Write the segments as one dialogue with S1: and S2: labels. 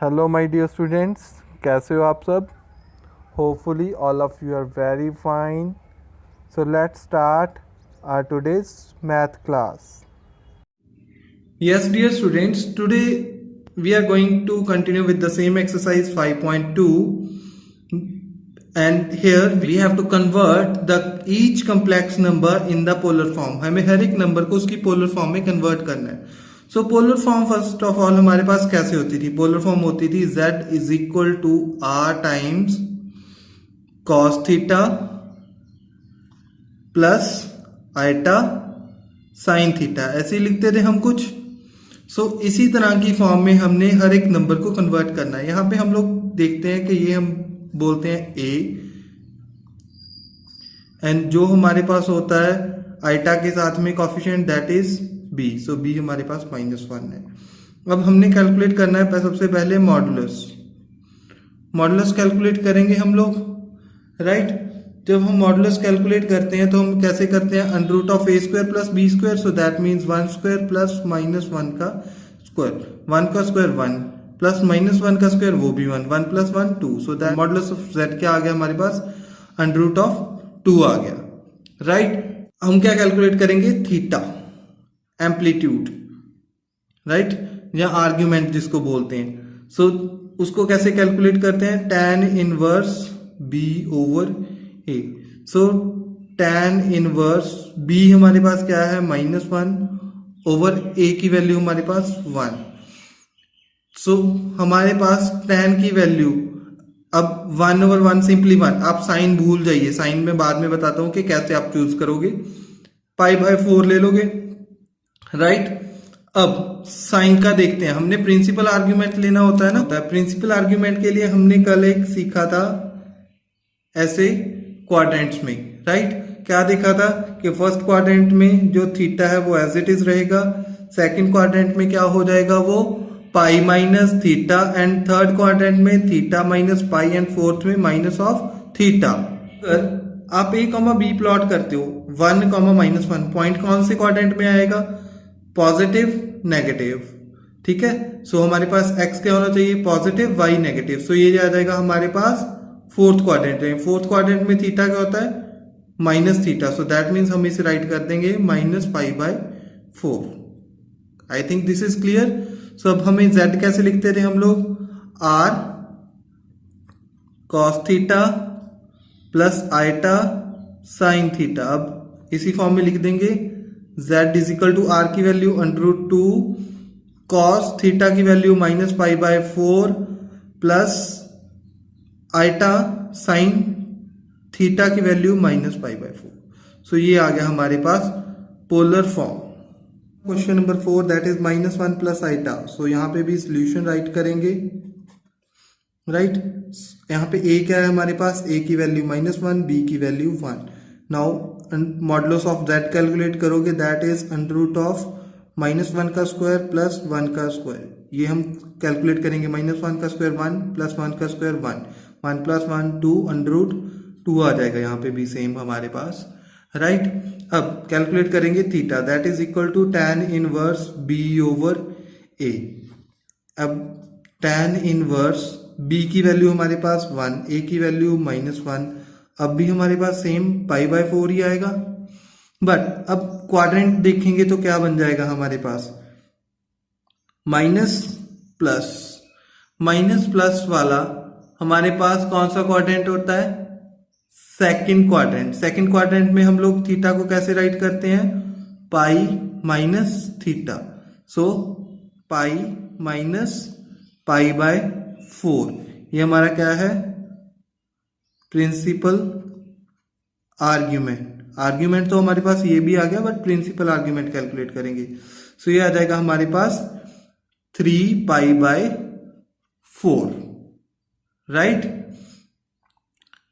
S1: Hello my dear students, कैसे हो आप सब? Hopefully all of you are very fine. So let's start our today's math class.
S2: Yes, dear students, today we are going to continue with the same exercise 5.2, and here we have to convert the each complex number in the polar form. हमें हर एक number को उसकी polar form में convert करना है. So polar form first of all हमारे पास कैसे होती थी? पोलर फॉर्म होती थी z is equal to r times cos theta plus iota sine theta, ऐसे ही लिखते थे हम कुछ. सो इसी तरह की फॉर्म में हमने हर एक नंबर को कन्वर्ट करना है. यहां पे हम लोग देखते हैं कि ये हम बोलते हैं a, एंड जो हमारे पास होता है आइटा के साथ में coefficient that is b. So b हमारे पास -1 है. अब हमने कैलकुलेट करना है सबसे पहले मॉडुलस. मॉडुलस कैलकुलेट करेंगे हम लोग, राइट. जब हम मॉडुलस कैलकुलेट करते हैं तो हम कैसे करते हैं? Under root of a square plus b square, so that means 1 square plus -1 का स्क्वायर. 1 का स्क्वायर 1 प्लस -1 का स्क्वायर वो भी 1. 1 plus 1 2. So that modulus of z क्या आ गया हमारे पास? अंडर रूट ऑफ 2 आ गया, राइट. हम क्या कैलकुलेट करेंगे? थीटा, एम्पलीट्यूड, राइट, या आर्ग्यूमेंट जिसको बोलते हैं. सो उसको कैसे कैलकुलेट करते हैं? tan inverse b over a. So tan inverse b हमारे पास क्या है? -1 ओवर a की वैल्यू हमारे पास 1. सो हमारे पास tan की वैल्यू अब 1 ओवर 1 सिंपली 1. आप साइन भूल जाइए, साइन में बाद में बताता हूं कि कैसे आप चूज करोगे. π/4 ले लोगे, राइट. अब साइन का देखते हैं. हमने प्रिंसिपल आर्ग्यूमेंट लेना होता है ना. प्रिंसिपल आर्ग्यूमेंट के लिए हमने कल एक सीखा था ऐसे क्वाड्रेंट्स में, राइट. क्या देखा था कि फर्स्ट क्वाड्रेंट में जो थीटा है वो एज इट इज रहेगा, सेकंड क्वाड्रेंट में क्या हो जाएगा? वो pi minus theta, and third quadrant में theta minus pi, and fourth में माइनस ऑफ थीटा. अगर आप a, b प्लॉट करते हो 1, -1, पॉइंट कौन से क्वाड्रेंट में आएगा? पॉजिटिव, नेगेटिव, ठीक है. सो हमारे पास x क्या होना चाहिए? Positive, y negative. सो ये आ जाएगा हमारे पास फोर्थ क्वाड्रेंट में. फोर्थ क्वाड्रेंट में थीटा क्या होता है? Minus theta. So that means हम इसे राइट कर देंगे -π/4. I think this is clear. सो अब हमें z कैसे लिखते थे हम लोग? r cos theta plus iota sine theta. अब इसी फॉर्म में लिख देंगे z is equal to r की वैल्यू √2 cos थीटा की value -π/4 plus iota sine theta की वैल्यू -π/4. सो ये आ गया हमारे पास polar form. Question number 4 that is -1 plus iota. So यहाँ पे भी सोल्यूशन राइट करेंगे, राइट. यहाँ पे a क्या है हमारे पास? a की वैल्यू -1, b की value 1. Now modulus of z calculate करोगे, that is under root of -1 का स्क्वायर प्लस 1 का स्क्वायर. ये हम कैलकुलेट करेंगे. -1 का स्क्वायर 1 प्लस 1 का स्क्वायर 1. 1 प्लस 1 2, अंडर रूट 2 आ जाएगा. यहाँ पे भी सेम हमारे पास, राइट. अब कैलकुलेट करेंगे theta, that is equal to tan inverse b over a. अब tan इनवर्स b की वैल्यू हमारे पास 1, a की वैल्यू -1. अब भी हमारे पास सेम π/4 ही आएगा. बट अब क्वाड्रेंट देखेंगे तो क्या बन जाएगा हमारे पास? माइनस प्लस वाला हमारे पास कौन सा क्वाड्रेंट होता है? Second quadrant. सेकंड क्वाड्रेंट में हम लोग थीटा को कैसे राइट करते हैं? Pi minus theta. So pi minus π/4. ये हमारा क्या है? Principal argument. आर्ग्यूमेंट तो हमारे पास ये भी आ गया, बट प्रिंसिपल आर्ग्यूमेंट कैलकुलेट करेंगे. सो ये आ जाएगा हमारे पास 3π/4, राइट.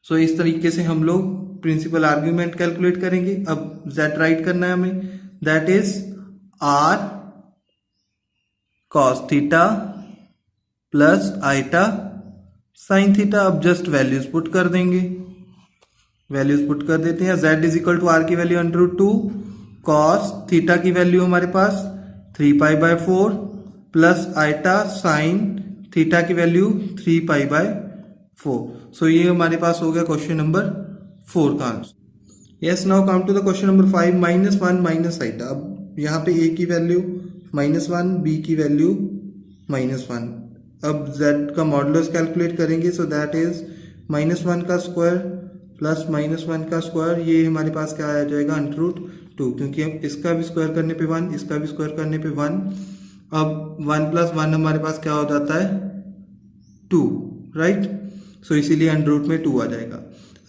S2: सो इस तरीके से हम लोग प्रिंसिपल आर्ग्यूमेंट कैलकुलेट करेंगे. अब z राइट करना है हमें, that is r cos theta plus iota sine theta. अब जस्ट वैल्यूज पुट कर देंगे. वैल्यूज पुट कर देते हैं. z is equal to r की वैल्यू √2 cos थीटा की वैल्यू हमारे पास 3π/4 प्लस आइटा साइन थीटा की वैल्यू 3 पाई बाय 4। सो ये हमारे पास हो गया क्वेश्चन नंबर 4 का answer. Yes, now come to the question number 5, -1 minus iota. अब यहाँ पे a की वैल्यू -1, b की वैल्यू -1। अब z का मॉडुलस कैलकुलेट करेंगे, सो दैट इज -1 का स्क्वायर प्लस -1 का स्क्वायर, ये हमारे पास क्या आ जाएगा, √2, क्योंकि अब इसका भी स्क्वायर करने पे 1, इसका भी स्क्वायर करने पे 1। अब 1 + 1 हमारे पास क्या हो जाता है, 2, राइट। सो इसीलिए √2 में 2 आ जाएगा।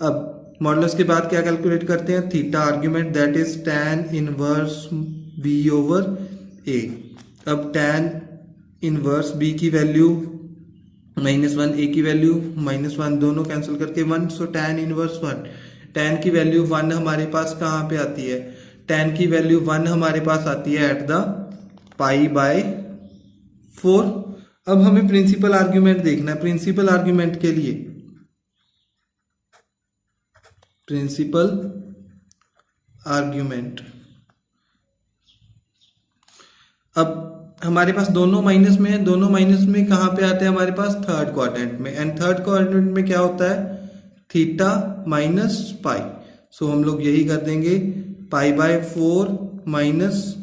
S2: अब मॉडुलस के बाद क्या कैलकुलेट करते हैं, theta argument, that is tan inverse b/a। अब tan इनवर्स b की वैल्यू -1, a की वैल्यू -1, दोनों कैंसिल करके 1, सो tan इनवर्स 1। tan की वैल्यू 1 हमारे पास कहाँ पे आती है, tan की वैल्यू 1 हमारे पास आती है एट द π/4। अब हमें प्रिंसिपल आर्ग्यूमेंट देखना है। प्रिंसिपल आर्ग्यूमेंट के लिए प्रिंसिपल आर्ग्यूमेंट, अब हमारे पास दोनों माइनस में है, दोनों माइनस में कहाँ पे आते हैं हमारे पास, थर्ड क्वाड्रेंट में। एंड थर्ड क्वाड्रेंट में क्या होता है, थीटा माइनस पाई। सो हम लोग यही कर देंगे, π/4 माइनस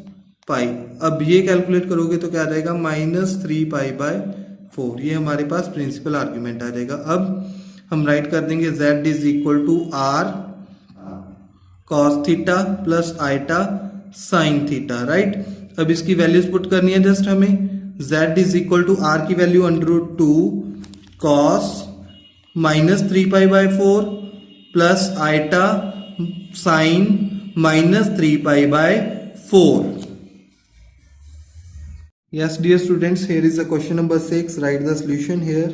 S2: पाई। अब ये कैलकुलेट करोगे तो क्या आ जाएगा, -3 π/4। ये हमारे पास प्रिंसिपल आर्ग्यूमेंट आ जाएगा। अब हम राइट कर देंगे z = r cos theta plus iota sine theta, right. अब इसकी वैल्यूज पुट करनी है जस्ट हमें। z = r की value √2 cos -3 π/4 plus iota sine -3 π/4। Yes dear students, here is the question number 6. Write the solution here.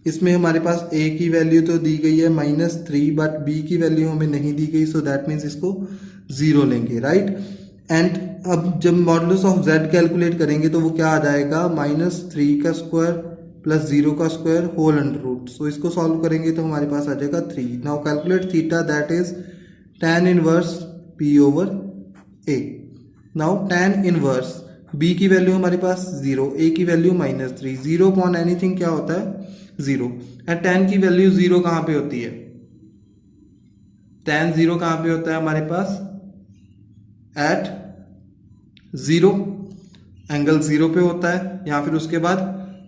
S2: इसमें हमारे पास a की वैल्यू तो दी गई है -3, बट b की वैल्यू हमें नहीं दी गई, सो दैट मीन्स इसको 0 लेंगे, राइट। एंड अब जब मॉडुलस ऑफ z कैलकुलेट करेंगे तो वो क्या आ जाएगा, -3 का स्क्वायर प्लस 0 का स्क्वायर होल √। सो इसको सॉल्व करेंगे तो हमारे पास आ जाएगा 3। Now calculate theta, that is tan inverse p/a। Now tan inverse b की वैल्यू हमारे पास 0, a की वैल्यू -3, 0 अपॉन एनीथिंग क्या होता है, 0। एंड tan की वैल्यू 0 कहां पे होती है, tan 0 कहां पे होता है हमारे पास, एट 0, एंगल 0 पे होता है, या फिर उसके बाद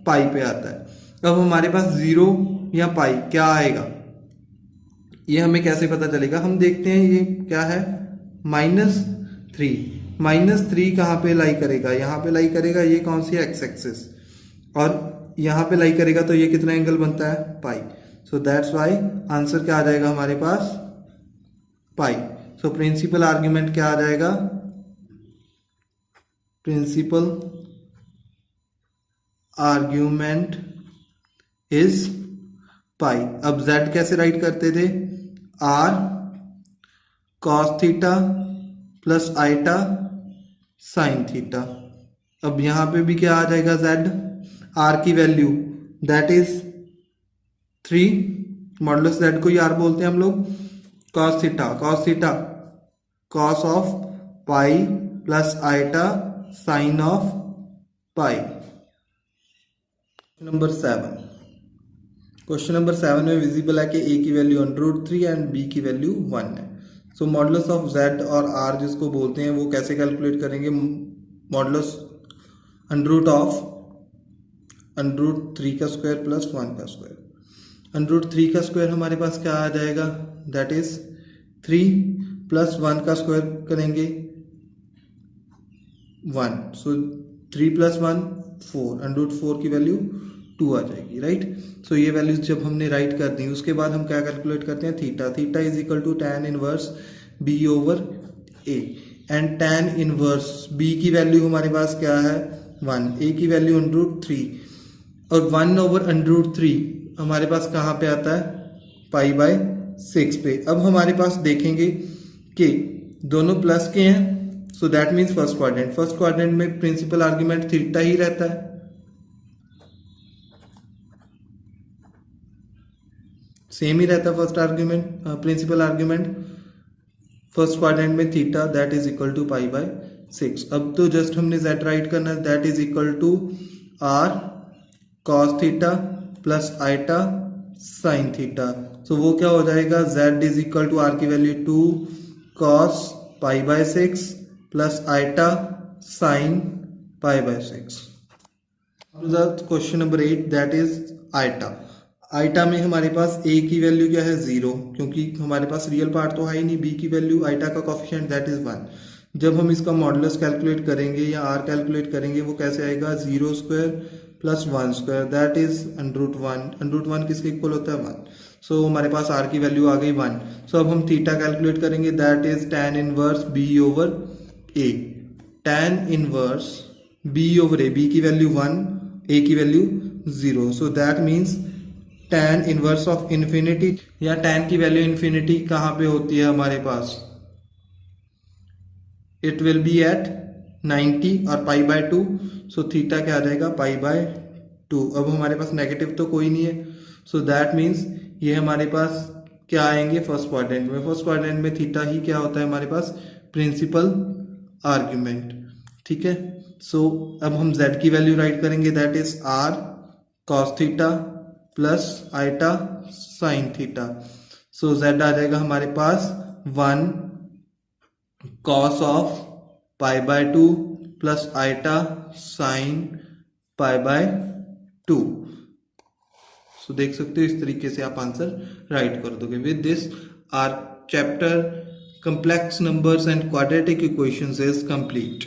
S2: पाई पे आता है। अब हमारे पास 0 या पाई क्या आएगा, ये हमें कैसे पता चलेगा, हम देखते हैं ये क्या है, -3। -3 कहाँ पे लाई करेगा, यहाँ पे लाई करेगा, ये कौन सी है, एक्स एक्सिस, और यहाँ पे लाई करेगा तो ये कितना एंगल बनता है, पाई। सो दैट्स वाई आंसर क्या आ जाएगा हमारे पास, पाई। सो प्रिंसिपल आर्ग्यूमेंट क्या आ जाएगा, प्रिंसिपल आर्ग्यूमेंट इज पाई। अब z कैसे राइट करते थे, r cos theta plus iota sine theta. अब यहां पे भी क्या आ जाएगा, z, r की value that is 3, modulus z को ही r बोलते हैं हम लोग, cos theta cos of pi plus iota sine of pi. Question number 7 में विजिबल है कि a की वैल्यू √3 एंड b की वैल्यू 1 है। सो मॉडुलस ऑफ z और r जिसको बोलते हैं वो कैसे कैलकुलेट करेंगे, मॉडुलस √3 का स्क्वायर प्लस 1 का स्क्वायर। √3 का स्क्वायर हमारे पास क्या आ जाएगा, दैट इज 3 प्लस 1 का स्क्वायर करेंगे 1, सो 3 + 1 4, √4 की वैल्यू 2 आ जाएगी, राइट। सो ये वैल्यूज जब हमने राइट कर दी, उसके बाद हम क्या कैलकुलेट करते हैं, theta = tan inverse b/a। And tan inverse b की वैल्यू हमारे पास क्या है, 1, a की वैल्यू √3, और 1/√3 हमारे पास कहाँ पे आता है, π/6 पे। अब हमारे पास देखेंगे कि दोनों प्लस के हैं, so that means first quadrant में प्रिंसिपल आर्ग्यूमेंट थीटा ही रहता है, सेम ही रहता है first argument, principal argument first quadrant में theta, that is equal to π/6। अब तो जस्ट हमने z राइट करना है, that is equal to r cos theta plus iota sine theta. So वो क्या हो जाएगा, z is equal to r की value 2 cos pi by 6 plus iota sine pi by 6। Question number 8 that is iota. Iota में हमारे पास a की value क्या है 0, क्योंकि हमारे पास रियल पार्ट तो है ही नहीं। b की वैल्यू आइटा का कोफिशिएंट दैट इज 1। जब हम इसका मॉडुलस कैलकुलेट करेंगे या r कैलकुलेट करेंगे वो कैसे आएगा, 0 square plus 1 square that is √1। √1 किसके इक्वल होता है 1। सो हमारे पास r की वैल्यू आ गई 1। सो अब हम थीटा कैलकुलेट करेंगे that is tan inverse b over a। tan inverse b over a, b की वैल्यू 1 a की value 0। So that means tan inverse of infinity या tan की वैल्यू इन्फिनिटी कहाँ पे होती है हमारे पास, इट विल बी एट 90 और पाई बाय 2। सो थीटा क्या आ जाएगा, पाई बाय 2। अब हमारे पास नेगेटिव तो कोई नहीं है, सो दैट मीन्स ये हमारे पास क्या आएंगे फर्स्ट क्वाड्रेंट में। फर्स्ट क्वाड्रेंट में थीटा ही क्या होता है हमारे पास, प्रिंसिपल आर्ग्यूमेंट। ठीक है, सो अब हम z की वैल्यू राइट करेंगे that is r cos theta plus iota sine theta. So z आ जाएगा हमारे पास 1 cos of pi by 2 plus iota sine pi by 2। सो देख सकते हो इस तरीके से आप आंसर राइट कर दोगे। With this our chapter complex numbers and quadratic equations is complete.